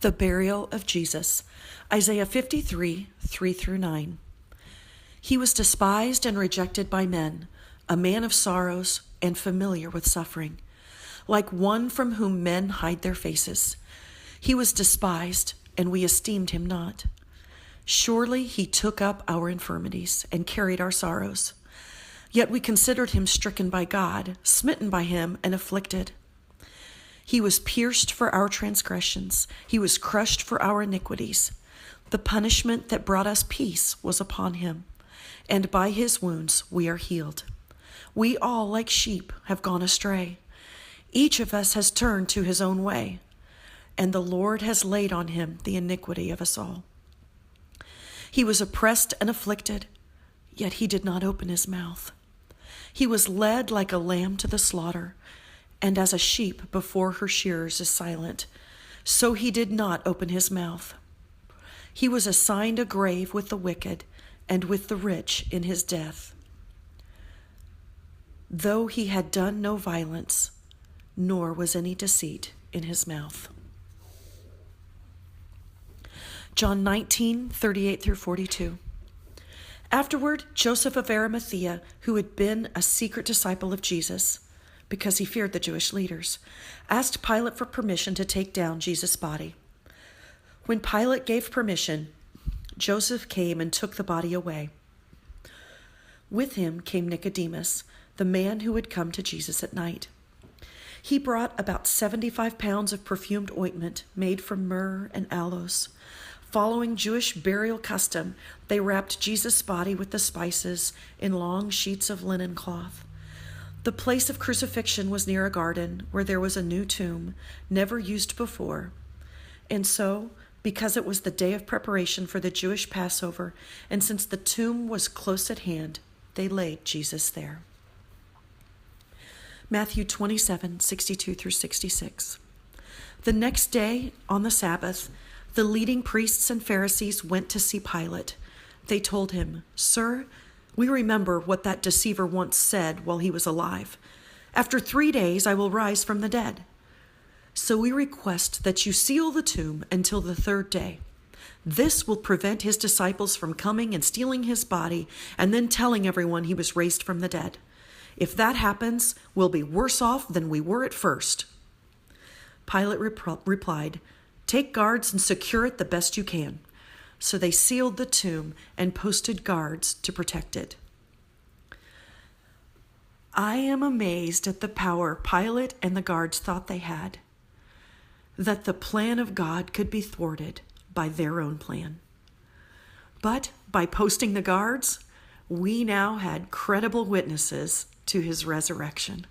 The burial of Jesus. Isaiah 53, 3-9. He was despised and rejected by men, a man of sorrows and familiar with suffering, like one from whom men hide their faces. He was despised, and we esteemed him not. Surely he took up our infirmities and carried our sorrows. Yet we considered him stricken by God, smitten by him, and afflicted. He was pierced for our transgressions. He was crushed for our iniquities. The punishment that brought us peace was upon him, and by his wounds we are healed. We all, like sheep, have gone astray. Each of us has turned to his own way, and the Lord has laid on him the iniquity of us all. He was oppressed and afflicted, yet he did not open his mouth. He was led like a lamb to the slaughter, and as a sheep before her shearers is silent, so he did not open his mouth. He was assigned a grave with the wicked and with the rich in his death. Though he had done no violence, nor was any deceit in his mouth. John 19, 38-42. Afterward, Joseph of Arimathea, who had been a secret disciple of Jesus, because he feared the Jewish leaders, asked Pilate for permission to take down Jesus' body. When Pilate gave permission, Joseph came and took the body away. With him came Nicodemus, the man who had come to Jesus at night. He brought about 75 pounds of perfumed ointment made from myrrh and aloes. Following Jewish burial custom, they wrapped Jesus' body with the spices in long sheets of linen cloth. The place of crucifixion was near a garden where there was a new tomb, never used before. And so, because it was the day of preparation for the Jewish Passover, and since the tomb was close at hand, they laid Jesus there. Matthew 27, 62-66. The next day, on the Sabbath, the leading priests and Pharisees went to see Pilate. They told him, "Sir, we remember what that deceiver once said while he was alive. After 3 days, I will rise from the dead. So we request that you seal the tomb until the 3rd day. This will prevent his disciples from coming and stealing his body and then telling everyone he was raised from the dead. If that happens, we'll be worse off than we were at first." Pilate replied, "Take guards and secure it the best you can." So they sealed the tomb and posted guards to protect it. I am amazed at the power Pilate and the guards thought they had, that the plan of God could be thwarted by their own plan. But by posting the guards, we now had credible witnesses to his resurrection.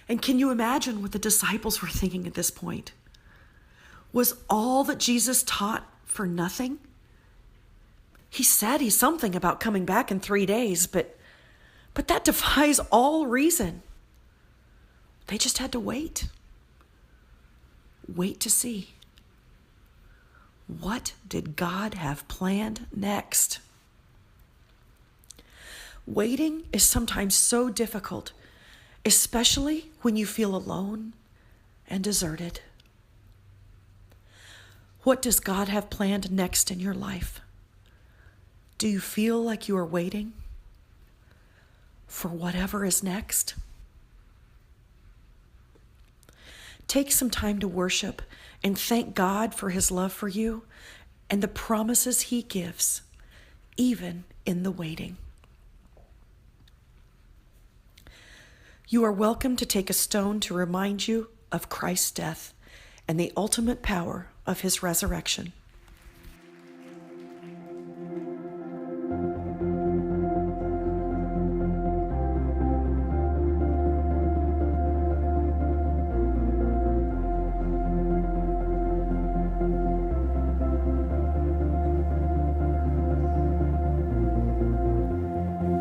And can you imagine what the disciples were thinking at this point? Was all that Jesus taught for nothing? He said something about coming back in 3 days, but that defies all reason. They just had to wait. Wait to see. What did God have planned next? Waiting is sometimes so difficult, especially when you feel alone and deserted. What does God have planned next in your life? Do you feel like you are waiting for whatever is next? Take some time to worship and thank God for his love for you and the promises he gives, even in the waiting. You are welcome to take a stone to remind you of Christ's death and the ultimate power of his resurrection.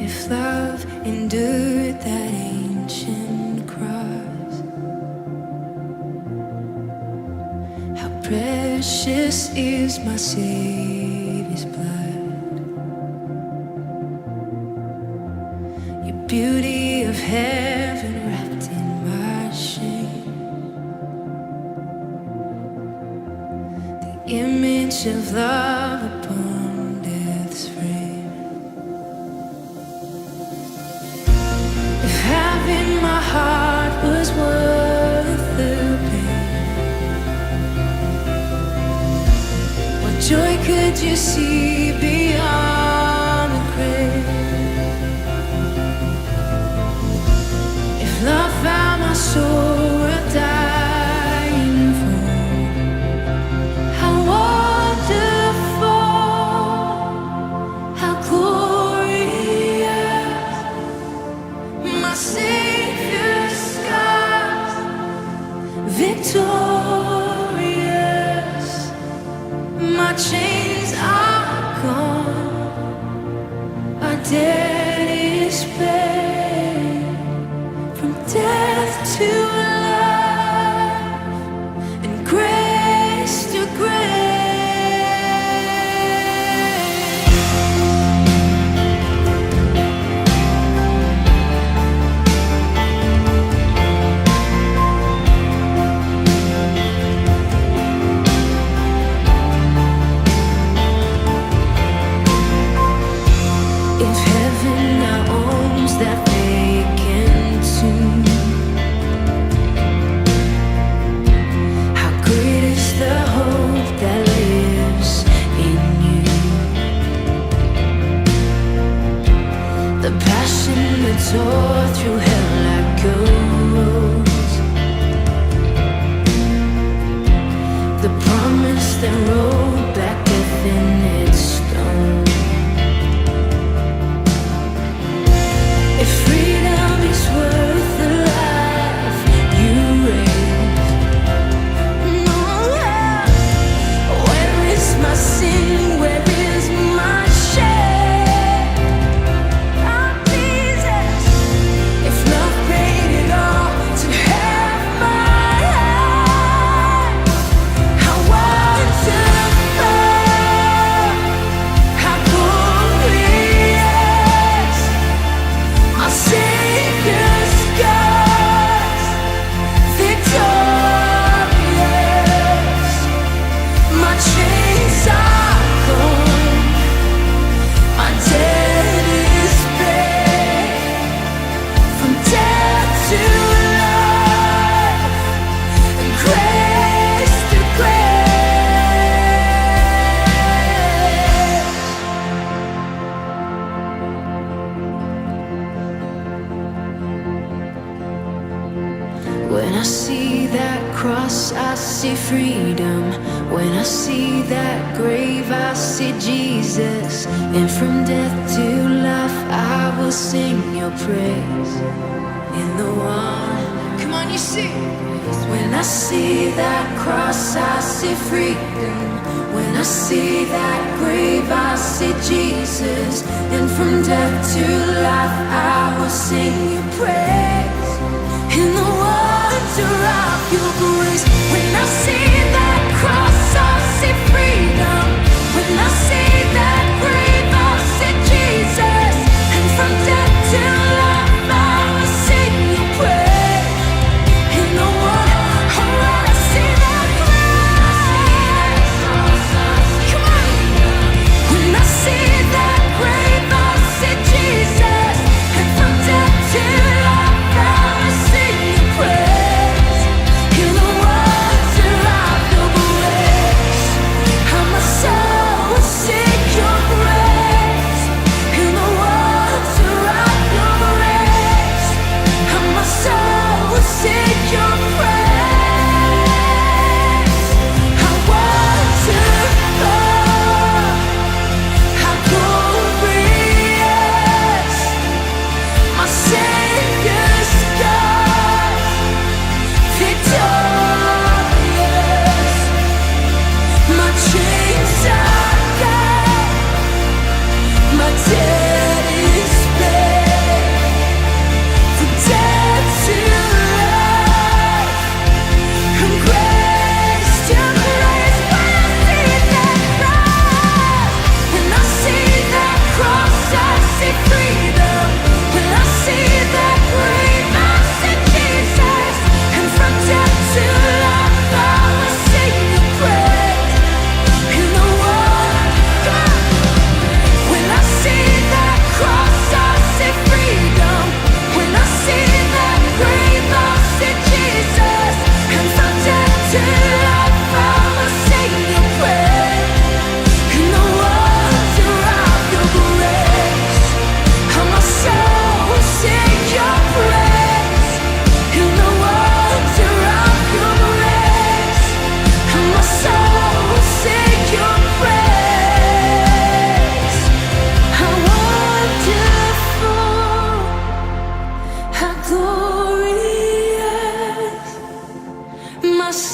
If love endured that ancient cross, how precious is my Savior's blood. Your beauty of heaven wrapped in my shame. image of love upon death's frame. If having my heart was worth the pain, what joy could you see beyond the grave? If love found my soul worth dying for, how wonderful, how glorious, my Savior's scars, victorious, my chains are gone, our debt is paid, from death to life and grace to grace. If heaven now owns that vacant tomb, how great is the hope that lives in you? The passion that tore through hell like a rose, the promise that rolled back death in its stone. If freedom is worth the life you raised, where is my sin? Where is my shame? Oh, Jesus, if love paid it all to have my life, how wonderful, how glorious, our Savior's scars, victorious, my chains are gone, my debt is paid, from death to life and grace to grace. When I see that cross, I see freedom. When I see that grave, I see Jesus. And from death to life, I will sing your praise. In the one, come on, you see. When I see that cross, I see freedom. When I see that grave, I see Jesus. And from death to life, I will sing your praise. In the wonder of your grace. When I see that cross, I see freedom. When I see that grave, I see Jesus. And from death to life, I will sing your praise. In the wonder, when I see that cross, come on. When I see that grave, I see Jesus. And from death to life, I will sing your praise. In the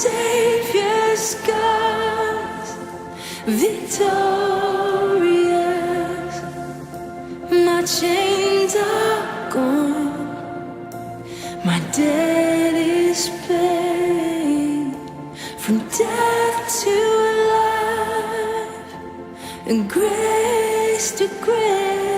Savior's scars, victorious. My chains are gone, my debt is paid. From death to life, and grace to grace.